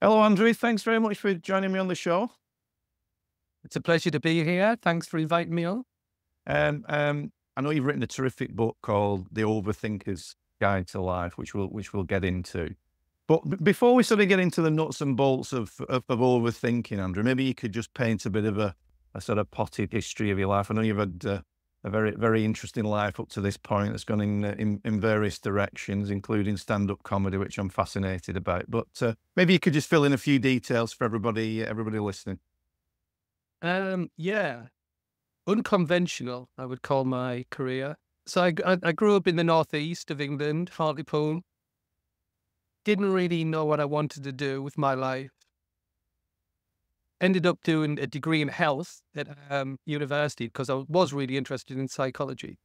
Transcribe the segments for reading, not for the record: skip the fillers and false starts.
Hello, Andrew. Thanks very much for joining me on the show. It's a pleasure to be here. Thanks for inviting me on. I know you've written a terrific book called The Overthinker's Guide to Life, which we'll get into. But before we sort of get into the nuts and bolts of overthinking, Andrew, maybe you could just paint a bit of a sort of potted history of your life. I know you've had a very interesting life up to this point that's gone in various directions, including stand-up comedy, which I'm fascinated about. But maybe you could just fill in a few details for everybody listening. Yeah, unconventional, I would call my career. So I grew up in the northeast of England, Hartlepool. Didn't really know what I wanted to do with my life. Ended up doing a degree in health at university because I was really interested in psychology.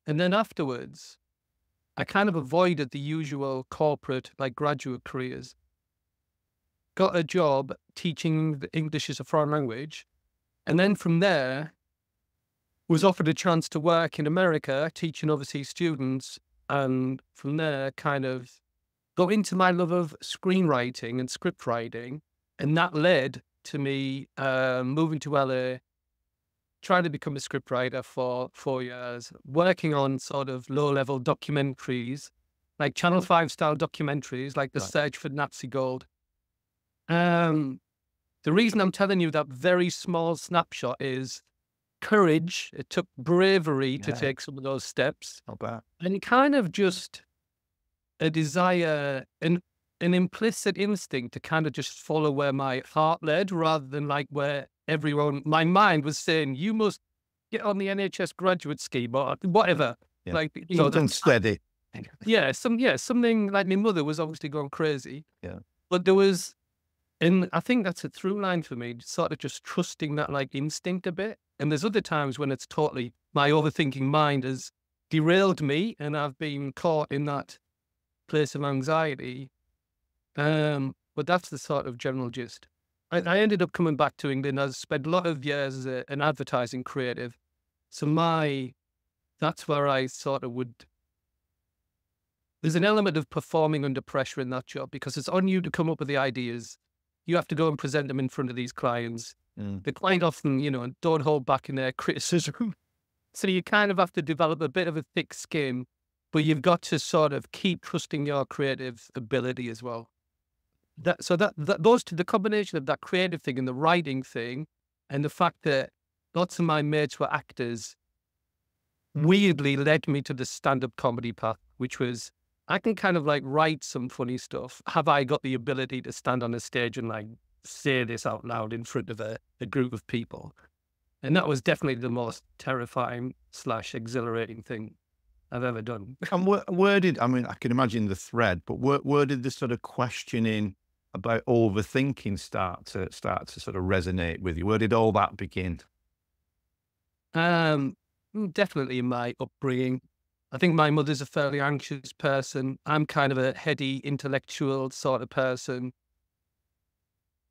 And then afterwards, I kind of avoided the usual corporate, like graduate careers. Got a job teaching the English as a foreign language. And then from there, was offered a chance to work in America teaching overseas students. And from there, kind of got into my love of screenwriting and script writing. And that led to me moving to LA, trying to become a scriptwriter for 4 years, working on sort of low-level documentaries, like Channel 5 style documentaries, like The Right. Search for Nazi Gold. The reason I'm telling you that very small snapshot is courage. It took bravery to Yeah, take some of those steps, not bad. and kind of just a desire, an implicit instinct to kind of just follow where my heart led rather than like where my mind was saying, you must get on the NHS graduate scheme or whatever. Yeah. Like, Something steady. something like my mother was obviously going crazy, Yeah. but there was, and I think that's a through line for me, sort of just trusting that like instinct a bit. And there's other times when it's totally my overthinking mind has derailed me and I've been caught in that place of anxiety. But that's the sort of general gist. I ended up coming back to England. I spent a lot of years as an advertising creative. So that's where I sort of there's an element of performing under pressure in that job because it's on you to come up with the ideas. You have to go and present them in front of these clients. Mm. The client often, don't hold back in their criticism. So you kind of have to develop a bit of a thick skin, but you've got to sort of keep trusting your creative ability as well. Those two, the combination of that creative thing and the writing thing, and the fact that lots of my mates were actors, weirdly led me to the stand-up comedy path, which was I can kind of like write some funny stuff. Have I got the ability to stand on a stage and like say this out loud in front of a group of people? And that was definitely the most terrifying / exhilarating thing I've ever done. And where did, I mean, I can imagine the thread, but where did the sort of questioning about overthinking start to sort of resonate with you? Where did all that begin? Um, Definitely in my upbringing. I think my mother's a fairly anxious person. I'm kind of a heady, intellectual sort of person.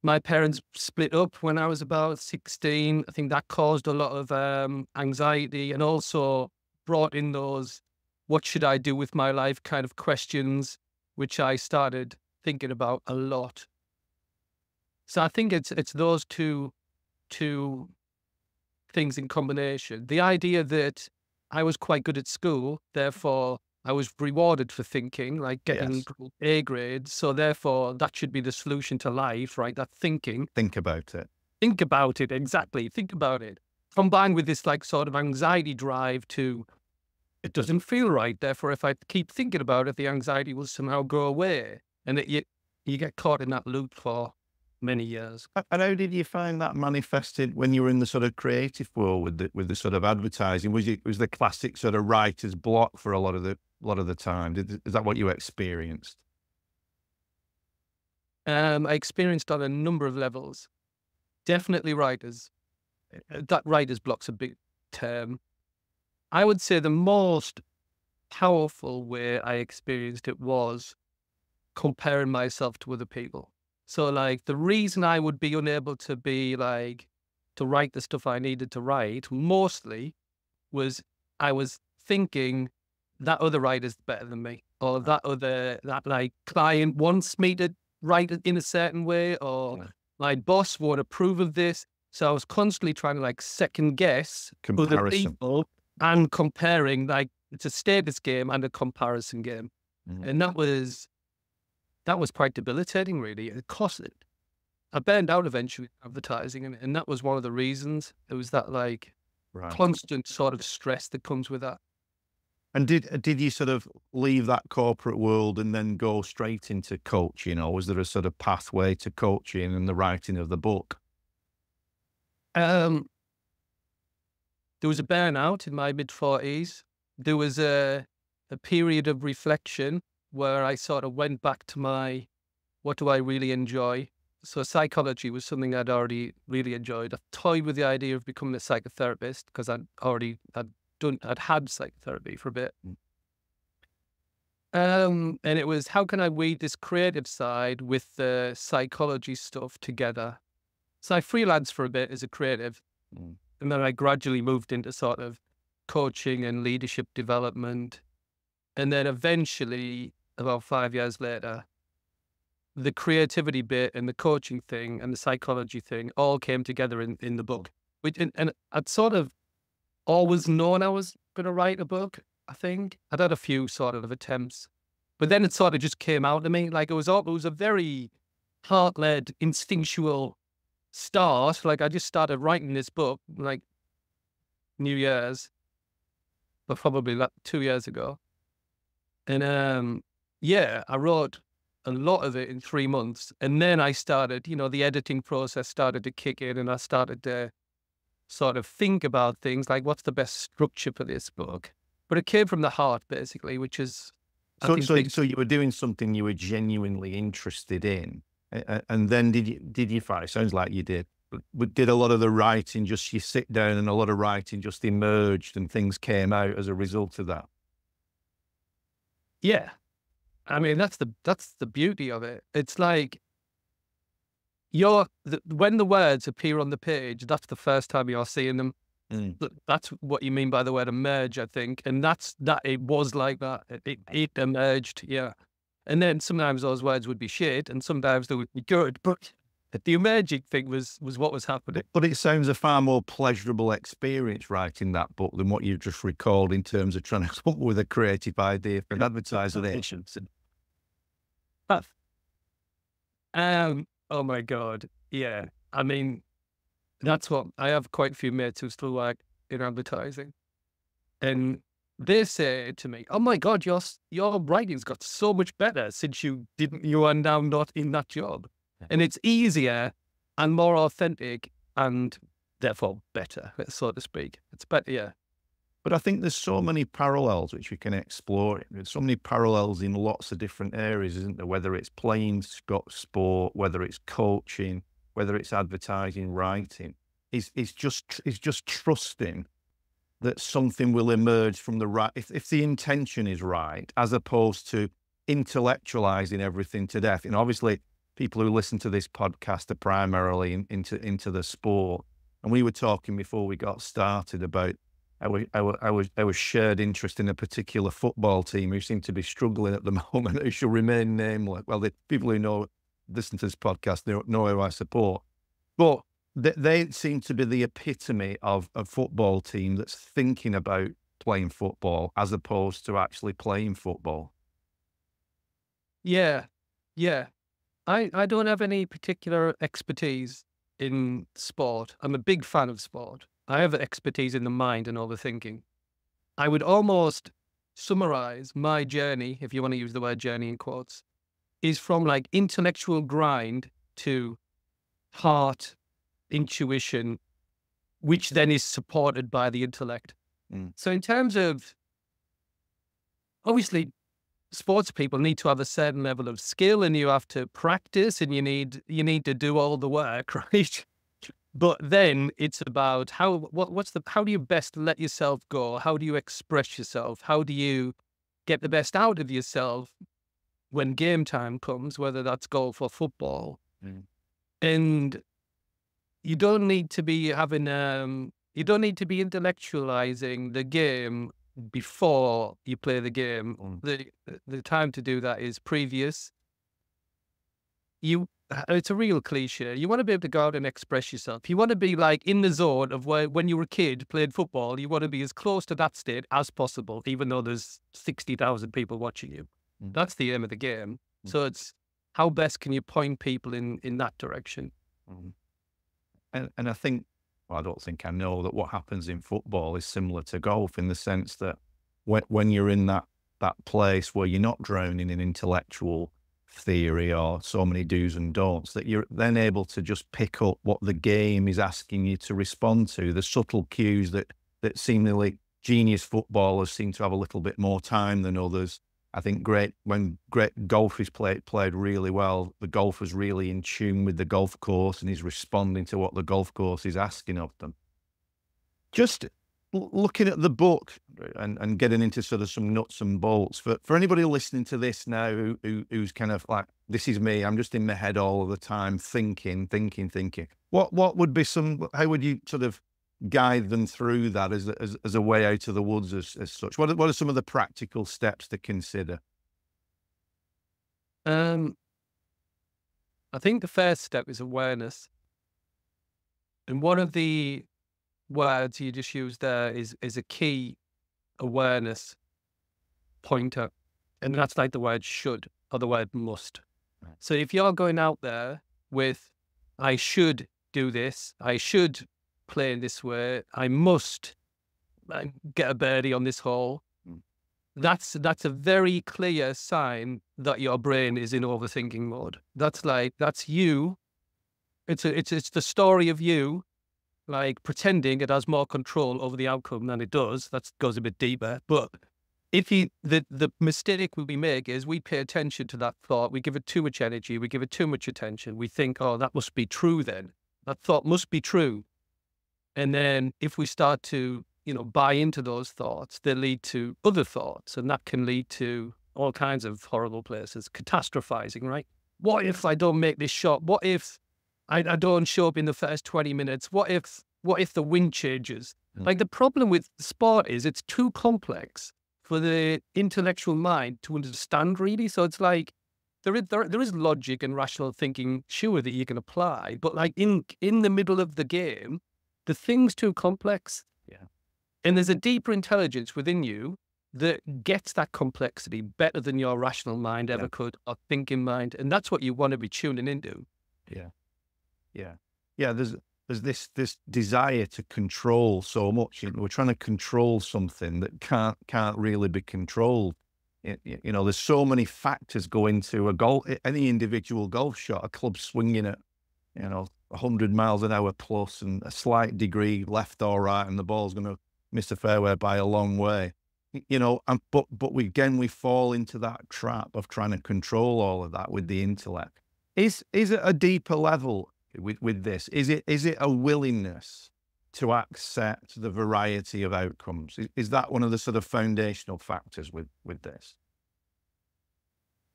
My parents split up when I was about 16. I think that caused a lot of anxiety and also brought in those, what should I do with my life kind of questions, which I started thinking about a lot. So I think it's those two things in combination. The idea that I was quite good at school, therefore I was rewarded for thinking, like getting Yes. A grades. So therefore that should be the solution to life, right? That thinking. Think about it. Think about it, exactly. Think about it. Combined with this like sort of anxiety drive to, it doesn't feel right. Therefore, if I keep thinking about it, the anxiety will somehow go away. And you get caught in that loop for many years. And how did you find that manifested when you were in the sort of creative world with the sort of advertising? Was the classic sort of writer's block for a lot of the time? Is that what you experienced? I experienced on a number of levels. Definitely writers. That writer's block's a big term. I would say the most powerful way I experienced it was comparing myself to other people. So like the reason I would be unable to be like, to write the stuff I needed to write mostly was I was thinking that other writer's better than me, or that like client wants me to right in a certain way, or my boss won't approve of this. So I was constantly trying to like second guess other Comparison. people and comparing, like it's a status game and a comparison game. And that was quite debilitating, really. It cost it. I burned out eventually advertising, and that was one of the reasons. It was that like Right. constant sort of stress that comes with that. And did you sort of leave that corporate world and then go straight into coaching, or was there a sort of pathway to coaching and the writing of the book? Um, there was a burnout in my mid-40s. There was a period of reflection where I sort of went back to my, what do I really enjoy? So psychology was something I'd already really enjoyed. I toyed with the idea of becoming a psychotherapist because I'd had psychotherapy for a bit. And it was, how can I weave this creative side with the psychology stuff together? So I freelanced for a bit as a creative, and then I gradually moved into sort of coaching and leadership development. And then eventually, about 5 years later, the creativity bit and the coaching thing and the psychology thing all came together in the book. And I'd sort of always known I was going to write a book, I think. I'd had a few sort of attempts, but then it sort of just came out to me. Like it was a very heart-led, instinctual start. Like I just started writing this book, like New Year's, but probably like 2 years ago. And yeah, I wrote a lot of it in 3 months. And then I started, the editing process started to kick in, and I started to sort of think about things like, what's the best structure for this book? But it came from the heart, basically, which is, So you were doing something you were genuinely interested in, and then did you find? It sounds like you did. But did a lot of the writing just, you sit down and a lot of writing just emerged and things came out as a result of that? yeah. I mean, that's the beauty of it. It's like when the words appear on the page, that's the first time you're seeing them. That's what you mean by the word emerge, I think. And it was like that. It emerged, yeah. And then sometimes those words would be shit, and sometimes they would be good. But the emerging thing was what was happening. But it sounds a far more pleasurable experience writing that book than what you've just recalled in terms of trying to come up with a creative idea for an advertising agency. Oh my God. Yeah. I mean, that's what I have quite a few mates who still work in advertising. And they say to me, "Oh my God, your writing's got so much better since you are now not in that job." And it's easier and more authentic and therefore better, so to speak. It's better, yeah. But I think there's so many parallels which we can explore. There's so many parallels in lots of different areas, isn't there? Whether it's playing sport, whether it's coaching, whether it's advertising, writing. It's just trusting that something will emerge from the right, if the intention is right, as opposed to intellectualizing everything to death. And obviously, people who listen to this podcast are primarily into the sport. And we were talking before we got started about our shared interest in a particular football team who seem to be struggling at the moment, who shall remain nameless. Well, the people who listen to this podcast, they know who I support. But they seem to be the epitome of a football team that's thinking about playing football as opposed to actually playing football. Yeah. Yeah. I don't have any particular expertise in sport. I'm a big fan of sport. I have expertise in the mind and overthinking. I would almost summarize my journey, if you want to use the word journey in quotes, is from like intellectual grind to heart, intuition, which then is supported by the intellect. So in terms of, obviously, sports people need to have a certain level of skill, and you have to practice, and you need to do all the work, right? But then it's about how do you best let yourself go? How do you express yourself? How do you get the best out of yourself when game time comes, whether that's golf or football? And you don't need to be intellectualizing the game before you play the game. The time to do that is previous. it's a real cliche. You want to be able to go out and express yourself. You want to be like in the zone of where, when you were a kid, played football, you want to be as close to that state as possible, even though there's 60,000 people watching you. That's the aim of the game. So it's how best can you point people in that direction? And I think, well, I don't think I know that what happens in football is similar to golf in the sense that when you're in that place where you're not drowning in intellectual theory or so many do's and don'ts, that you're then able to just pick up what the game is asking you to respond to, the subtle cues that seemingly genius footballers seem to have a little bit more time than others. I think when great golf is played really well, the golfer's really in tune with the golf course and is responding to what the golf course is asking of them. Just looking at the book and getting into sort of some nuts and bolts, for anybody listening to this now who's kind of like, this is me, I'm just in my head all of the time, thinking. What would be how would you sort of guide them through that as a way out of the woods as such? What are some of the practical steps to consider? I think the first step is awareness. And one of the words you just used there is a key awareness pointer. And that's like the word should or the word must. Right. So if you're going out there with, I should do this, I should play in this way, I must get a birdie on this hole, that's a very clear sign that your brain is in overthinking mode. That's you. It's the story of you, like pretending it has more control over the outcome than it does. That goes a bit deeper. But if the mistake we make is we pay attention to that thought, we give it too much energy, we give it too much attention, we think, oh, that must be true then. That thought must be true. And then if we start to, buy into those thoughts, they lead to other thoughts, and that can lead to all kinds of horrible places, catastrophizing, right? What if I don't make this shot? What if I don't show up in the first 20 minutes? What if the wind changes? Like the problem with sport is it's too complex for the intellectual mind to understand really. So it's like, there is logic and rational thinking, sure, that you can apply, but like in the middle of the game, the thing's too complex. Yeah. And there's a deeper intelligence within you that gets that complexity better than your rational mind ever could, or thinking mind. And that's what you want to be tuning into. Yeah. There's this desire to control so much. We're trying to control something that can't really be controlled. There's so many factors go into any individual golf shot, a club swinging at, 100 miles an hour plus and a slight degree left or right, and the ball's going to miss the fairway by a long way. But we fall into that trap of trying to control all of that with the intellect. Is it a deeper level with this? Is it a willingness to accept the variety of outcomes? Is that one of the sort of foundational factors with this?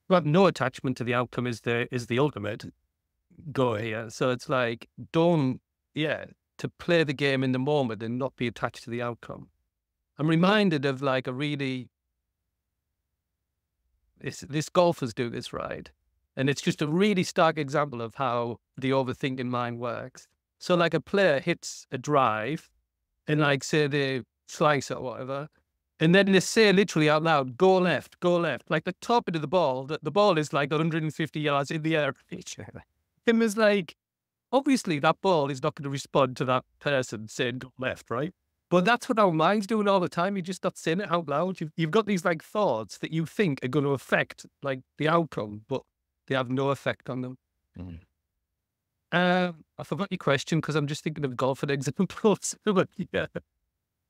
Well, no attachment to the outcome is the ultimate goal here. So it's like, to play the game in the moment and not be attached to the outcome. I'm reminded of like this golfers do this, right? And it's just a really stark example of how the overthinking mind works. So like a player hits a drive and like say they slice it or whatever, and then they say literally out loud, go left, like the top end of the ball is like 150 yards in the air. And there's like, obviously that ball is not going to respond to that person saying go left, right? But that's what our mind's doing all the time. You're just not saying it out loud. You've got these like thoughts that you think are going to affect like the outcome, but they have no effect on them. I forgot your question because I'm just thinking of golf and examples. Yeah.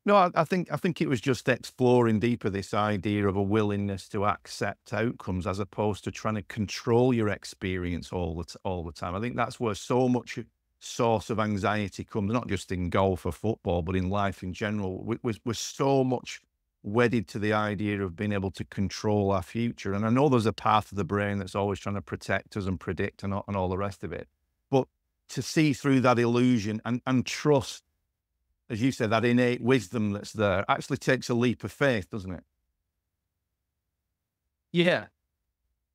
No, I think it was just exploring deeper this idea of a willingness to accept outcomes as opposed to trying to control your experience all the time. I think that's where so much source of anxiety comes, not just in golf or football, but in life in general. We're so much wedded to the idea of being able to control our future. And I know there's a part of the brain that's always trying to protect us and predict and all the rest of it. But to see through that illusion and trust, as you said, that innate wisdom that's there actually takes a leap of faith, doesn't it? Yeah.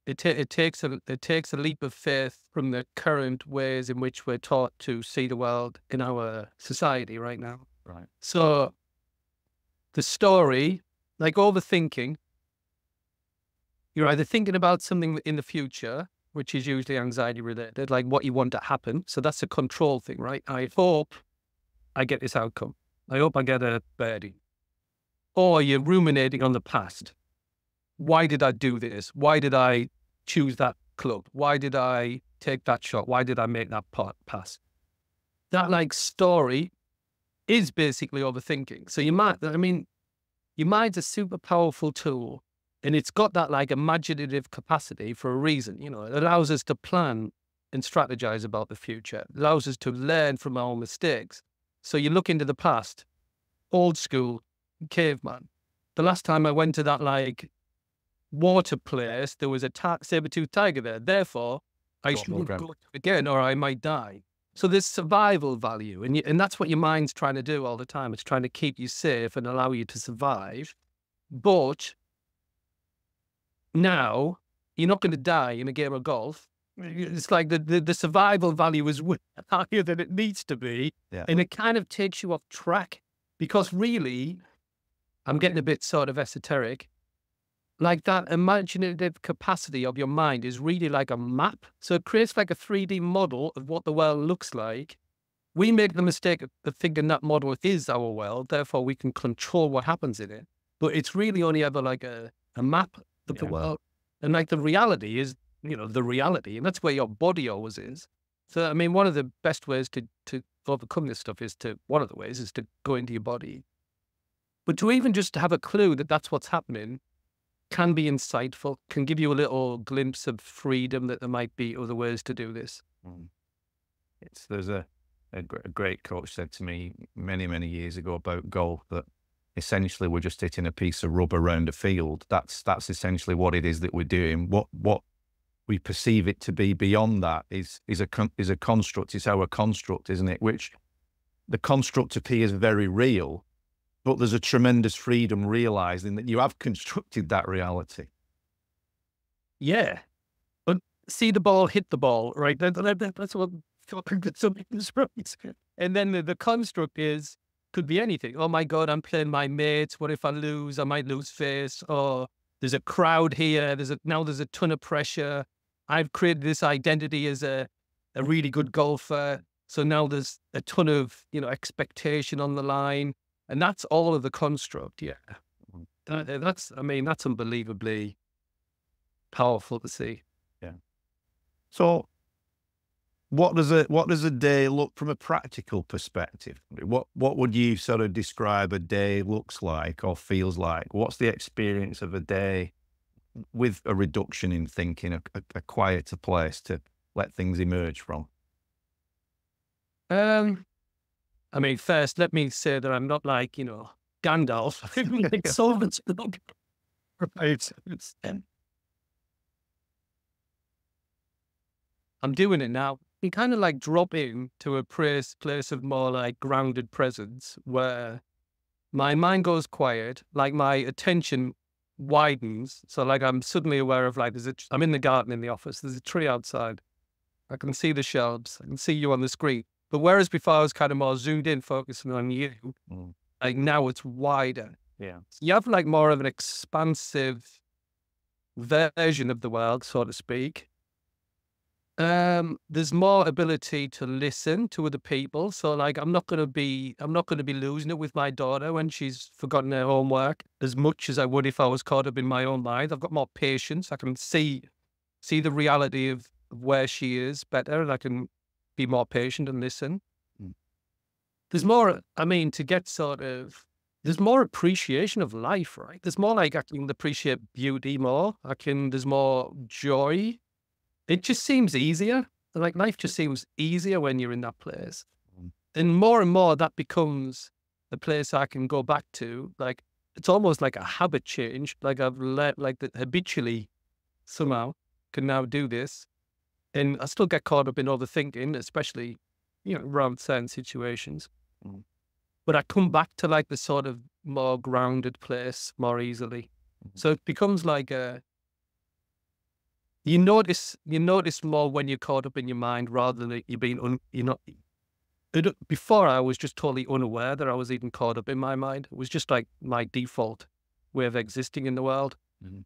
it takes a leap of faith from the current ways in which we're taught to see the world in our society right now. Right. So the story, like overthinking, you're either thinking about something in the future, which is usually anxiety related, like what you want to happen. So that's a control thing, right? I hope I get this outcome. I hope I get a birdie. Or you're ruminating on the past. Why did I do this? Why did I choose that club? Why did I take that shot? Why did I make that pass? That like story is basically overthinking. So your mind's a super powerful tool, and it's got that like imaginative capacity for a reason. You know, it allows us to plan and strategize about the future. It allows us to learn from our mistakes. So you look into the past, old school, caveman. The last time I went to that like water place, there was a saber-toothed tiger there. Therefore, I shouldn't go again or I might die. So there's survival value. And that's what your mind's trying to do all the time. It's trying to keep you safe and allow you to survive. But now you're not going to die in a game of golf. It's like the survival value is higher than it needs to be. Yeah. And it kind of takes you off track because really, I'm getting a bit sort of esoteric. Like that imaginative capacity of your mind is really like a map. So it creates like a 3D model of what the world looks like. We make the mistake of thinking that model is our world, therefore we can control what happens in it. But it's really only ever like a map of the world. And like the reality is, you know, the reality. And that's where your body always is. So, I mean, one of the best ways to overcome this stuff one of the ways is to go into your body. But to even just have a clue that that's what's happening can be insightful, can give you a little glimpse of freedom that there might be other ways to do this. There's a great coach said to me many, many years ago about golf that essentially we're just hitting a piece of rubber around a field. That's essentially what it is that we're doing. What we perceive it to be beyond that is a construct. It's our construct, isn't it? Which the construct appears very real, but there's a tremendous freedom realizing that you have constructed that reality. Yeah. But see the ball, hit the ball, right? That's what and then the construct could be anything. Oh my God, I'm playing my mates. What if I lose? I might lose face. Or there's a crowd here. Now there's a ton of pressure. I've created this identity as a really good golfer. So now there's a ton of, expectation on the line. And that's all of the construct. Yeah. That's unbelievably powerful to see. Yeah. So what does a day look from a practical perspective? What would you sort of describe a day looks like or feels like? What's the experience of a day with a reduction in thinking, a quieter place to let things emerge from? First, let me say that I'm not like, Gandalf. Like solvents. I'm doing it now. You kind of like drop in to a place of more like grounded presence where my mind goes quiet, like my attention widens. So like I'm suddenly aware of like, I'm in the garden in the office. There's a tree outside. I can see the shelves. I can see you on the screen. But whereas before I was kind of more zoomed in, focusing on you, like now it's wider. Yeah. You have like more of an expansive version of the world, so to speak. There's more ability to listen to other people. So like I'm not gonna be losing it with my daughter when she's forgotten her homework as much as I would if I was caught up in my own mind. I've got more patience. I can see the reality of where she is better, and I can be more patient and listen. There's more, there's more appreciation of life, right? There's more like I can appreciate beauty more. There's more joy. It just seems easier. Like life just seems easier when you're in that place. And more that becomes a place I can go back to. Like it's almost like a habit change. Like I've let habitually somehow can now do this. And I still get caught up in overthinking, especially, around certain situations. But I come back to like the sort of more grounded place more easily. So it becomes like you notice more when you're caught up in your mind rather than you being before I was just totally unaware that I was even caught up in my mind. It was just like my default way of existing in the world. Mhm.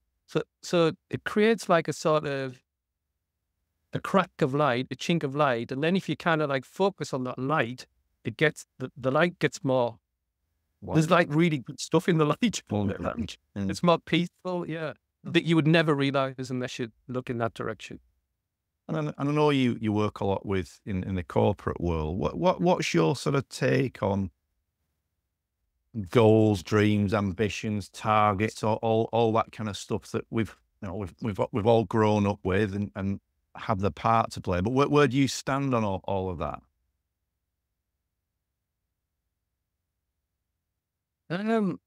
So it creates like a sort of a crack of light, a chink of light, and then if you kind of like focus on that light, it gets the light gets more. There's like really good stuff in the light. Mm. It's more peaceful, yeah, that you would never realize unless you look in that direction. And I know you work a lot with in the corporate world. What's your sort of take on goals, dreams, ambitions, targets, all that kind of stuff that we've all grown up with and have the part to play. But where do you stand on all of that? Um,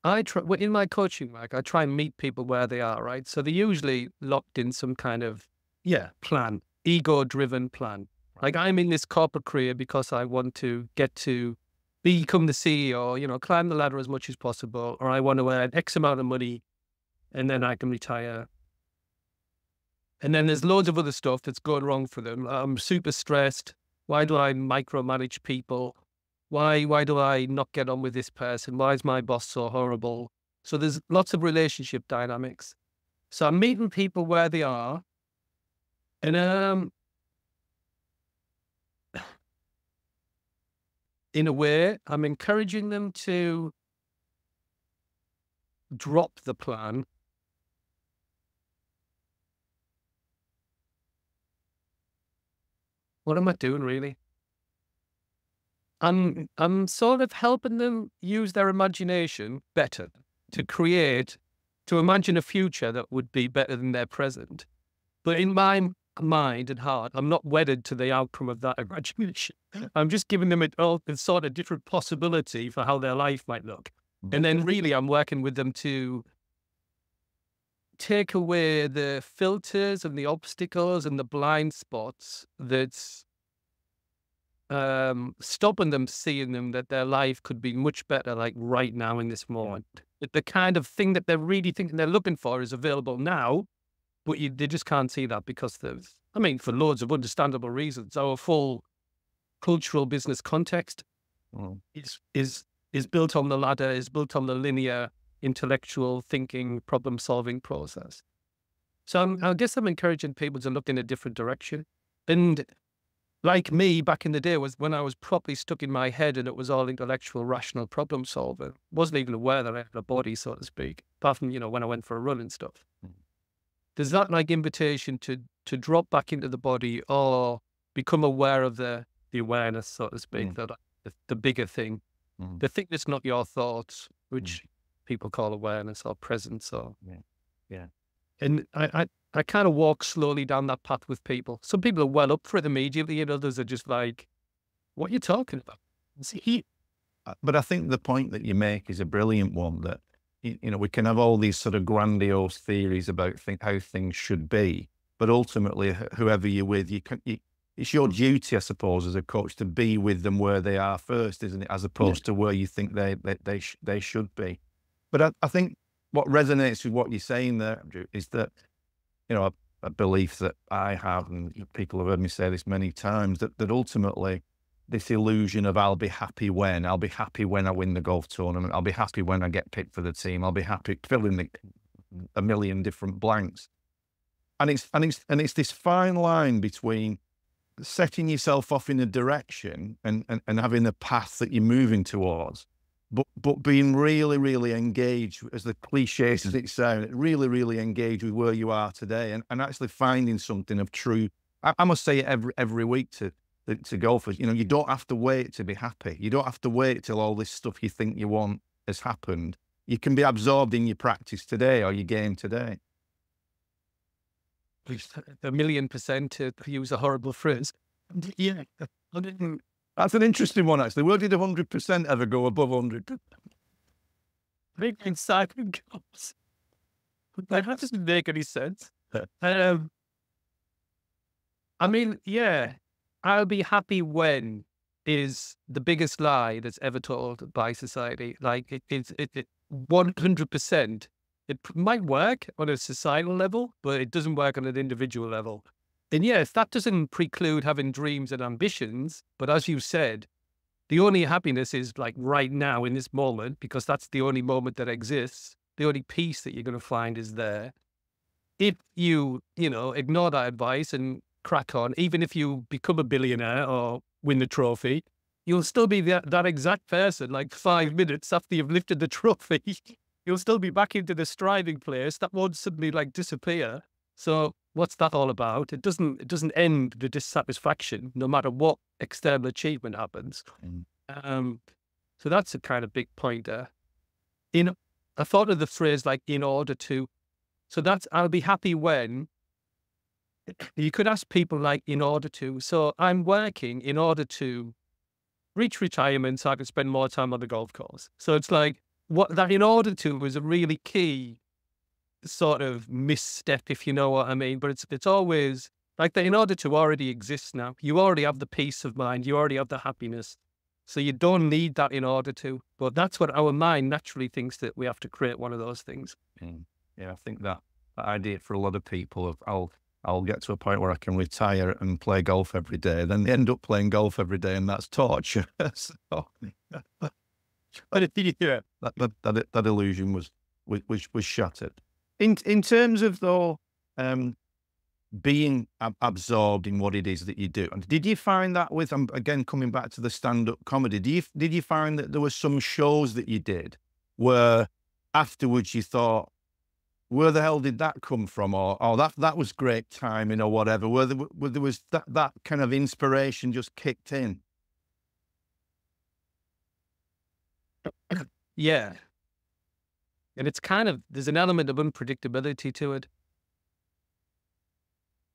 I try in my coaching work. I try and meet people where they are, right? So they're usually locked in some kind of plan, ego-driven plan. Like I'm in this corporate career because I want to get to become the CEO, climb the ladder as much as possible, or I want to earn X amount of money and then I can retire. And then there's loads of other stuff that's going wrong for them. I'm super stressed. Why do I micromanage people? Why do I not get on with this person? Why is my boss so horrible? So there's lots of relationship dynamics. So I'm meeting people where they are, and in a way, I'm encouraging them to drop the plan. What am I doing, really? I'm sort of helping them use their imagination better to imagine a future that would be better than their present. But in my mind and heart, I'm not wedded to the outcome of that imagination. I'm just giving them a sort of different possibility for how their life might look. And then really I'm working with them to take away the filters and the obstacles and the blind spots that's stopping them seeing them that their life could be much better, like right now in this moment. That the kind of thing that they're really thinking they're looking for is available now, but they just can't see that because for loads of understandable reasons, our full cultural business context Mm. is built on the ladder, is built on the linear intellectual thinking, problem solving process. So I guess I'm encouraging people to look in a different direction. And like me back in the day was when I was properly stuck in my head and it was all intellectual, rational problem solving. Wasn't even aware that I had a body, so to speak, apart from, when I went for a run and stuff. Mm. There's that like invitation to drop back into the body or become aware of the awareness, so to speak, that the bigger thing, the thing that's not your thoughts, which people call awareness or presence or Yeah. And I kind of walk slowly down that path with people. Some people are well up for it immediately, and others are just like, "What are you talking about?" But I think the point that you make is a brilliant one, that we can have all these sort of grandiose theories about how things should be, but ultimately, whoever you're with, it's your duty, I suppose, as a coach, to be with them where they are first, isn't it, as opposed to where you think they should be. But I think what resonates with what you're saying there, Andrew, is that a belief that I have, and people have heard me say this many times, that ultimately this illusion of I'll be happy when I win the golf tournament, I'll be happy when I get picked for the team, I'll be happy, fill in a million different blanks. And it's this fine line between setting yourself off in a direction and having a path that you're moving towards, but being really, really engaged, as the cliches as it sounds, really, really engaged with where you are today, and actually finding something of true. I must say it every week to golfers. You don't have to wait to be happy. You don't have to wait till all this stuff you think you want has happened. You can be absorbed in your practice today or your game today. 1,000,000%, to use a horrible phrase. Yeah. That's an interesting one, actually. Where did 100% ever go above 100? Big excitement comes. That doesn't make any sense. I'll be happy when is the biggest lie that's ever told by society. Like it's 100% might work on a societal level, but it doesn't work on an individual level. And yes, that doesn't preclude having dreams and ambitions. But as you said, the only happiness is like right now in this moment, because that's the only moment that exists. The only peace that you're going to find is there. If you, ignore that advice and crack on, even if you become a billionaire or win the trophy, you'll still be that exact person like 5 minutes after you've lifted the trophy. You'll still be back into the striving place. That won't suddenly like disappear. So what's that all about? It doesn't end the dissatisfaction, no matter what external achievement happens. So that's a kind of big pointer. I thought of the phrase like in order to. So that's I'll be happy when. You could ask people like in order to. So I'm working in order to reach retirement so I can spend more time on the golf course. So it's like what that in order to was a really key sort of misstep, if you know what I mean. But it's always like the in order to already exists now. You already have the peace of mind. You already have the happiness. So you don't need that in order to. But that's what our mind naturally thinks, that we have to create one of those things. Yeah, I think that idea for a lot of people of I'll get to a point where I can retire and play golf every day. Then they end up playing golf every day, and that's torture. So, Yeah. that illusion was shattered. In terms of though, being absorbed in what it is that you do, and did you find that with again coming back to the stand-up comedy? Did you find that there were some shows that you did where afterwards you thought, where the hell did that come from? Or that was great timing or whatever. Where there was that kind of inspiration just kicked in. Yeah. And it's kind of, there's an element of unpredictability to it.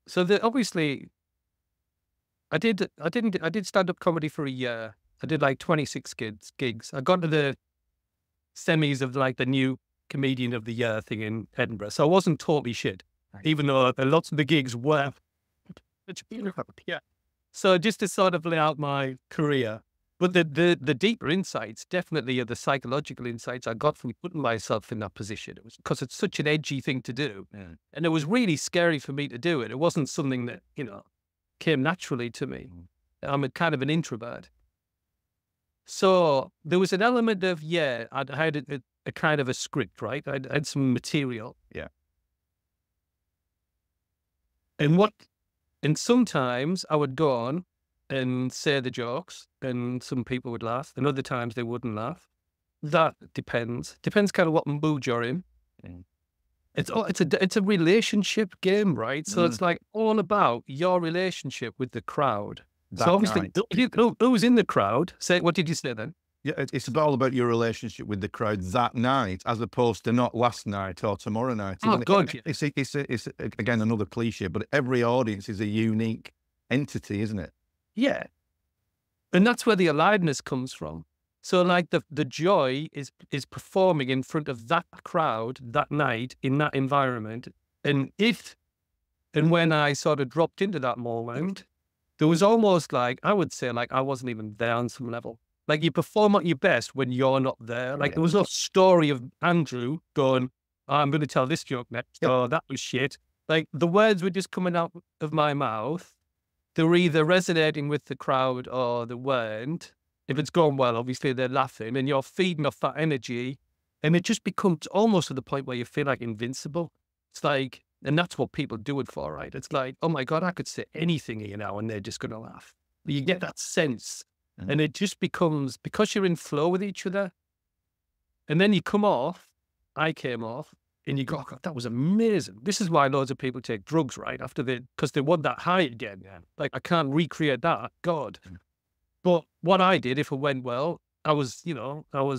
So obviously I did stand-up comedy for a year. I did like 26 gigs. I got to the semis of like the new comedian of the year thing in Edinburgh. So I wasn't totally shit, even though lots of the gigs were. Yeah. So just to sort of lay out my career. But the deeper insights definitely are the psychological insights I got from putting myself in that position. It was because it's such an edgy thing to do. Yeah. And it was really scary for me to do it. It wasn't something that, came naturally to me. I'm a kind of an introvert. So there was an element of, I had a kind of a script, right? I had some material. Yeah. And sometimes I would go on and say the jokes and some people would laugh, and other times they wouldn't laugh. That depends kind of what mood you're in. Mm. It's a relationship game, right? So it's like all about your relationship with the crowd. So obviously, who was in the crowd? What did you say then? Yeah, it's all about your relationship with the crowd that night, as opposed to not last night or tomorrow night. Oh, God. It's again another cliche, but every audience is a unique entity, isn't it? Yeah, and that's where the aliveness comes from. So, like the joy is performing in front of that crowd that night in that environment, and when I sort of dropped into that moment, there was almost like I would say like I wasn't even there on some level. Like you perform at your best when you're not there. Like there was no story of Andrew going, I'm going to tell this joke next. Yep. Oh, that was shit. Like the words were just coming out of my mouth. They were either resonating with the crowd or they weren't. If it's going well, obviously they're laughing and you're feeding off that energy. And it just becomes almost to the point where you feel like invincible. It's like, and that's what people do it for, right? It's like, oh my God, I could say anything here now and they're just going to laugh. But you get that sense. And it just becomes, because you're in flow with each other, and then you come off, I came off, and you go, oh God, that was amazing. This is why loads of people take drugs, right? Because they want that high again. Yeah. Like, I can't recreate that, God. But what I did, if it went well, I was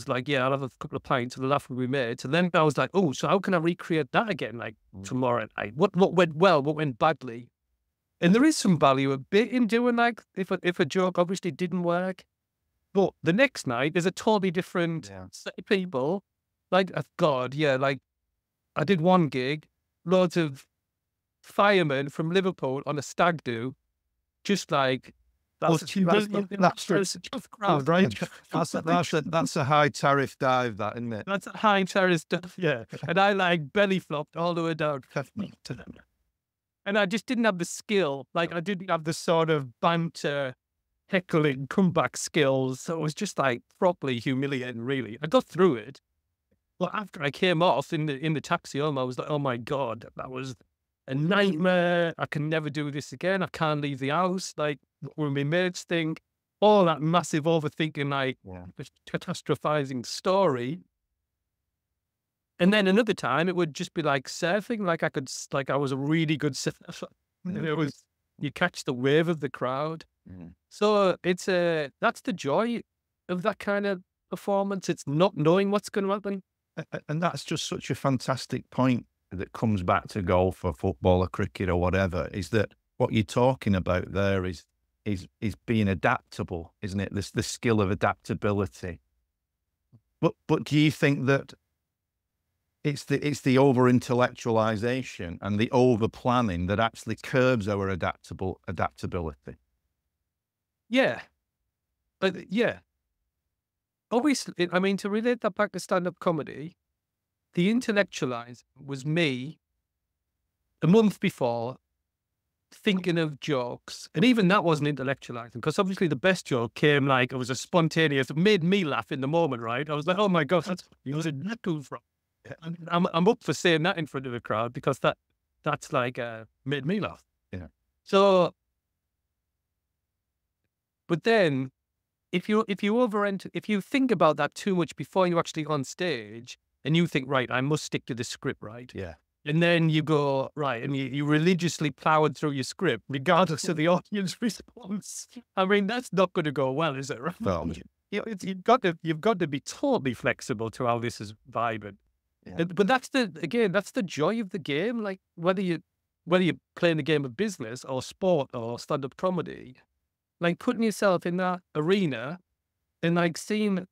like, yeah, I'll have a couple of pints and the laugh will be made. So then I was like, oh, so how can I recreate that again, like tomorrow night? What went well, what went badly? And there is some value a bit in doing like, if a joke obviously didn't work, but the next night there's a totally different set of people. Like, God, like I did one gig, loads of firemen from Liverpool on a stag do, just like Tough crowd, right? That's a high tariff dive, that, isn't it? That's a high terrace stuff, yeah. And I like belly flopped all the way down. And I just didn't have the skill. Like I didn't have the sort of banter, heckling, comeback skills. So it was just like properly humiliating, really. I got through it. But after I came off in the taxi home, I was like, oh my God, that was a nightmare. I can never do this again. I can't leave the house. Like, what will my mates think? All that massive overthinking, like catastrophizing story. And then another time it would just be like surfing. Like I was a really good surfer. And it was, you catch the wave of the crowd. So that's the joy of that kind of performance. It's not knowing what's going to happen. And that's just such a fantastic point that comes back to golf or football or cricket or whatever, is that what you're talking about there is being adaptable, isn't it? The skill of adaptability. But do you think that it's the over intellectualization and the over planning that actually curbs our adaptability? Yeah. But yeah. Obviously, I mean, to relate that back to stand-up comedy, the intellectualize was me a month before thinking of jokes. And even that wasn't intellectualizing, because obviously the best joke came like, it was a spontaneous, it made me laugh in the moment, right? I was like, oh my God, where's that come from? And I'm up for saying that in front of a crowd because that's like made me laugh. Yeah. So, but then if you think about that too much before you actually on stage, and you think, right, I must stick to the script, right? Yeah. And then you go, right, and you religiously plowed through your script, regardless of the audience response. I mean, that's not going to go well, is it? Right? No. You've got to be totally flexible to how this is vibing. Yeah. But that's the joy of the game. Like whether you're playing a game of business or sport or stand-up comedy, like putting yourself in that arena and like seeing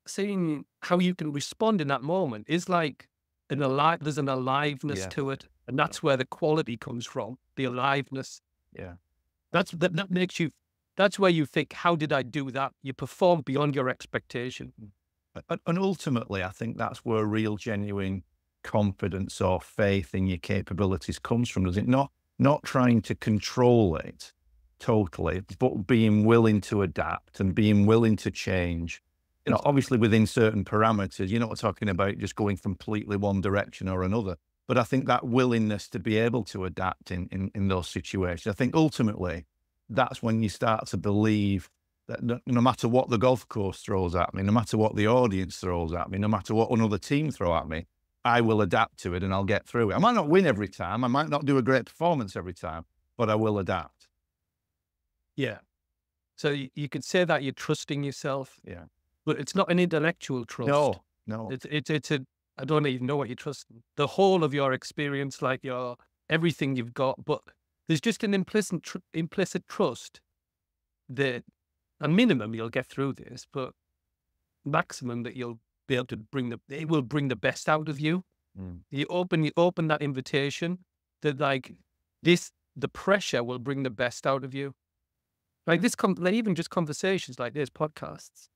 how you can respond in that moment is like there's an aliveness to it. And that's where the quality comes from, the aliveness. Yeah. That makes you, that's where you think, how did I do that? You perform beyond your expectation. And ultimately, I think that's where real, genuine confidence or faith in your capabilities comes from, does it? Not trying to control it totally, but being willing to adapt and being willing to change. You know, obviously within certain parameters. You're not talking about just going completely one direction or another. But I think that willingness to be able to adapt in those situations, I think ultimately that's when you start to believe that no matter what the golf course throws at me, no matter what the audience throws at me, no matter what another team throw at me, I will adapt to it and I'll get through it. I might not win every time. I might not do a great performance every time, but I will adapt. Yeah. So you could say that you're trusting yourself. Yeah. But it's not an intellectual trust. No. It's I don't even know what you're trusting. The whole of your experience, like everything you've got, but there's just an implicit trust that, a minimum, you'll get through this, but maximum that you'll be able to it will bring the best out of you. You open that invitation that like the pressure will bring the best out of you. Like like even just conversations like this, podcasts.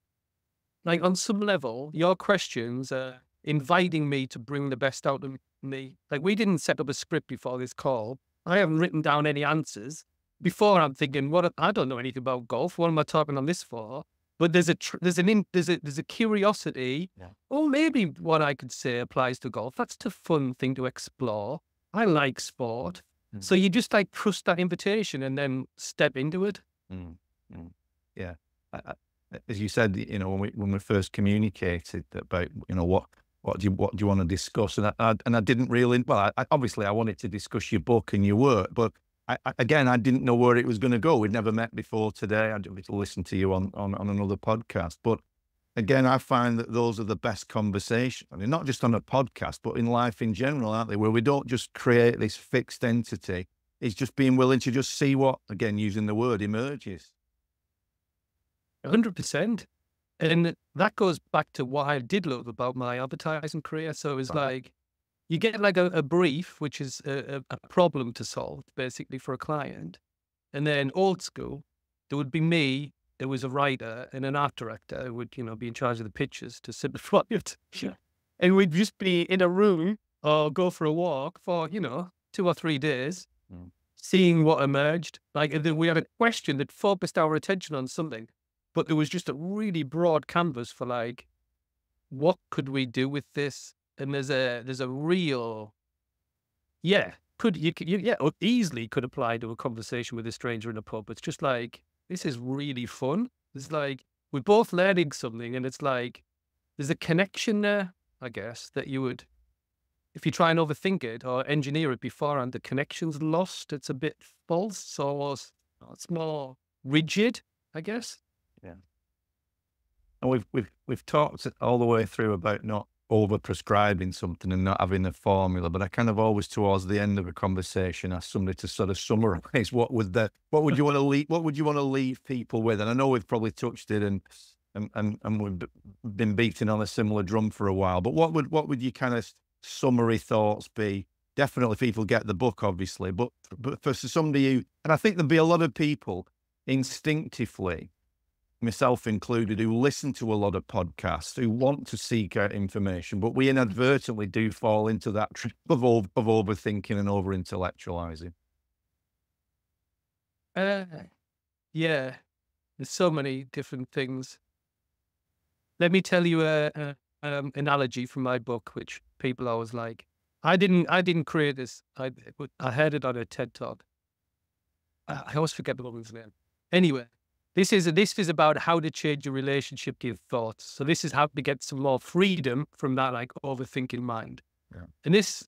Like on some level, your questions are inviting me to bring the best out of me. Like we didn't set up a script before this call. I haven't written down any answers. Before I'm thinking, I don't know anything about golf. What am I talking on this for? But there's a curiosity. Yeah. Oh, maybe what I could say applies to golf. That's a fun thing to explore. I like sport. So you just like trust that invitation and then step into it. Yeah. As you said, you know, when we first communicated about, you know, what do you want to discuss, and I didn't really, well, obviously I wanted to discuss your book and your work, but I didn't know where it was going to go. We'd never met before today. I'd listened to you on another podcast, but again, I find that those are the best conversations. I mean, not just on a podcast, but in life in general, aren't they? Where we don't just create this fixed entity. It's just being willing to just see what, again, using the word, emerges. 100%. And that goes back to what I did love about my advertising career. So it was like, you get like a brief, which is a problem to solve basically for a client. And then old school, there would be me there was a writer and an art director who would, be in charge of the pictures to simplify it. Sure. And we'd just be in a room or go for a walk for, 2 or 3 days, Mm. seeing what emerged. Like, and then we had a question that focused our attention on something, but there was just a really broad canvas for like, what could we do with this? And there's a real, easily could apply to a conversation with a stranger in a pub. It's just like, this is really fun. It's like, we're both learning something, and it's like, there's a connection there, I guess, that you would, if you try and overthink it or engineer it beforehand, the connection's lost. It's a bit false, or it's more rigid, I guess. Yeah. And we've talked all the way through about not over prescribing something and not having a formula, but I kind of always towards the end of a conversation ask somebody to sort of summarize what would you want to leave people with? And I know we've probably touched it and we've been beating on a similar drum for a while, but what would your kind of summary thoughts be? Definitely people get the book, obviously, but for somebody who, and I think there'd be a lot of people instinctively, myself included, who listen to a lot of podcasts, who want to seek out information, but we inadvertently do fall into that trap of overthinking and over-intellectualizing. Yeah, there's so many different things. Let me tell you a analogy from my book, which people always like. I didn't create this. I heard it on a TED Talk. I always forget the woman's name. Anyway, this is about how to change your relationship to your thoughts. So this is how to get some more freedom from that like overthinking mind. Yeah. And this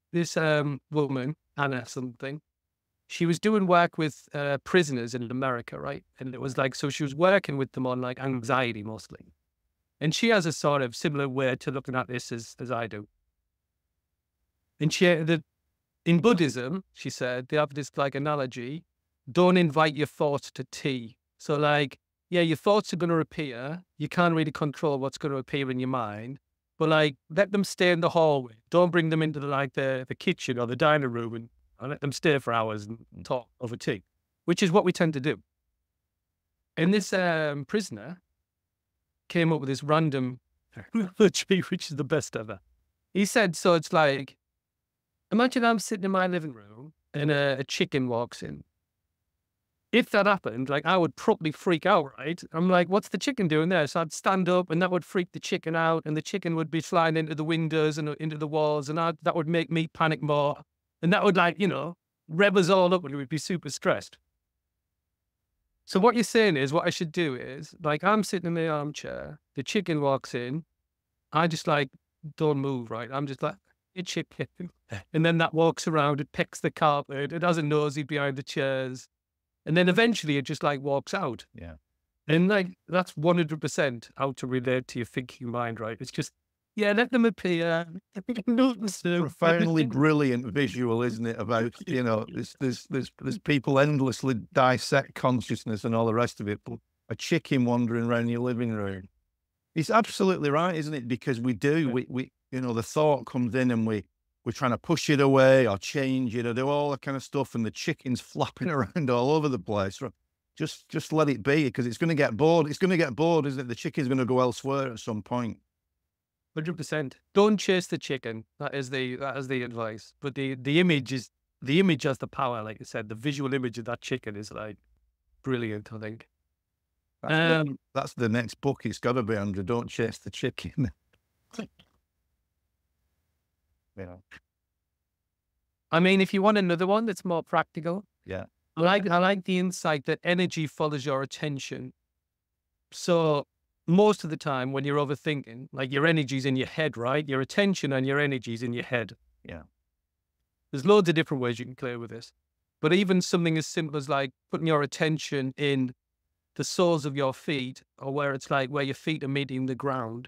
woman, Anna something, she was doing work with prisoners in America, right? And it was like, so she was working with them on like anxiety mostly. And she has a sort of similar way to looking at this as I do. And in Buddhism, she said, they have this like analogy, don't invite your thoughts to tea. So like, yeah, your thoughts are going to appear. You can't really control what's going to appear in your mind, but like, let them stay in the hallway. Don't bring them into the kitchen or the dining room and let them stay for hours and talk over tea, which is what we tend to do. And this prisoner came up with this random analogy, which is the best ever. He said, so it's like, imagine I'm sitting in my living room and a chicken walks in. If that happened, like I would probably freak out, right? I'm like, what's the chicken doing there? So I'd stand up and that would freak the chicken out, and the chicken would be flying into the windows and into the walls, and that would make me panic more. And that would like, rev us all up, and we'd be super stressed. So what you're saying is, what I should do is, like, I'm sitting in the armchair, the chicken walks in, I just like, don't move, right? I'm just like, a chicken. And then that walks around, it pecks the carpet, it has a nosy behind the chairs. And then eventually it just like walks out. Yeah. And like, that's 100% how to relate to your thinking mind, right? It's just, let them appear. Profoundly brilliant visual, isn't it? About, there's people endlessly dissect consciousness and all the rest of it, but a chicken wandering around your living room. It's absolutely right, isn't it? Because we do, we the thought comes in and we're trying to push it away or change it or do all that kind of stuff, and the chicken's flapping around all over the place. Just let it be, because it's going to get bored. It's going to get bored, isn't it? The chicken's going to go elsewhere at some point. 100%. Don't chase the chicken. That is the advice. But the image has the power, like you said. The visual image of that chicken is like brilliant, I think. That's the next book. It's got to be, Andrew. Don't chase the chicken. I mean, if you want another one that's more practical, yeah, I like the insight that energy follows your attention. So most of the time when you're overthinking, like your energy's in your head, right? Your attention and your energy's in your head. Yeah. There's loads of different ways you can play with this. But even something as simple as like putting your attention in the soles of your feet, or where it's like where your feet are meeting the ground,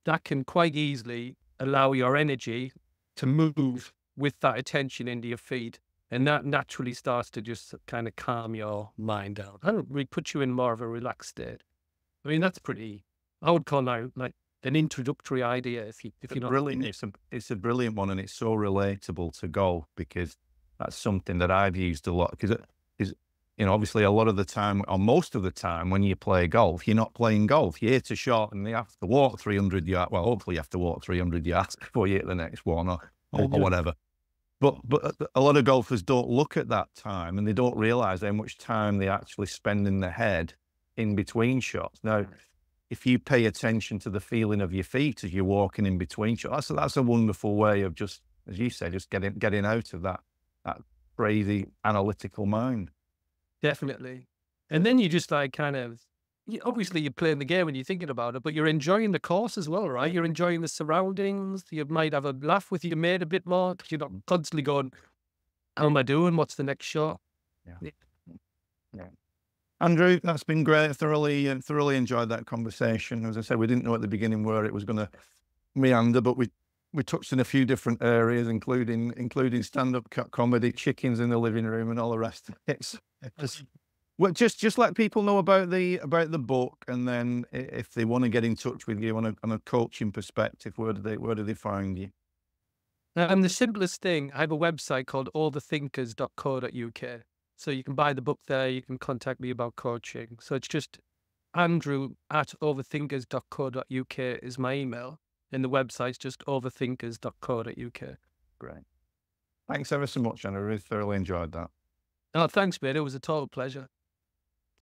that can quite easily allow your energy to move with that attention into your feet. And that naturally starts to just kind of calm your mind down. I don't really put you in more of a relaxed state. I mean, that's pretty, I would call that like an introductory idea. If you're not brilliant, it's a brilliant one, and it's so relatable to golf, because that's something that I've used a lot. Because obviously a lot of the time, or most of the time when you play golf, you're not playing golf. You hit a shot and you have to walk 300 yards. Well, hopefully you have to walk 300 yards before you hit the next one, or whatever. But a lot of golfers don't look at that time, and they don't realize how much time they actually spend in the head in between shots. Now, if you pay attention to the feeling of your feet as you're walking in between shots, that's a wonderful way of just, as you say, just getting out of that crazy analytical mind. Definitely. And then you just like obviously you're playing the game and you're thinking about it, but you're enjoying the course as well, right? You're enjoying the surroundings. You might have a laugh with your mate a bit more because you're not constantly going, how am I doing? What's the next shot? Yeah. Yeah. Andrew, that's been great. Thoroughly enjoyed that conversation. As I said, we didn't know at the beginning where it was going to meander, but we touched in a few different areas, including stand-up comedy, chickens in the living room, and all the rest of it. Well, just let people know about the book, and then if they want to get in touch with you on a coaching perspective, where do they find you? The simplest thing, I have a website called overthinkers.co.uk. So you can buy the book there. You can contact me about coaching. So it's just andrew@overthinkers.co.uk is my email. And the website's just overthinkers.co.uk. Great. Thanks ever so much, Andrew. I really thoroughly enjoyed that. Oh, thanks, mate. It was a total pleasure.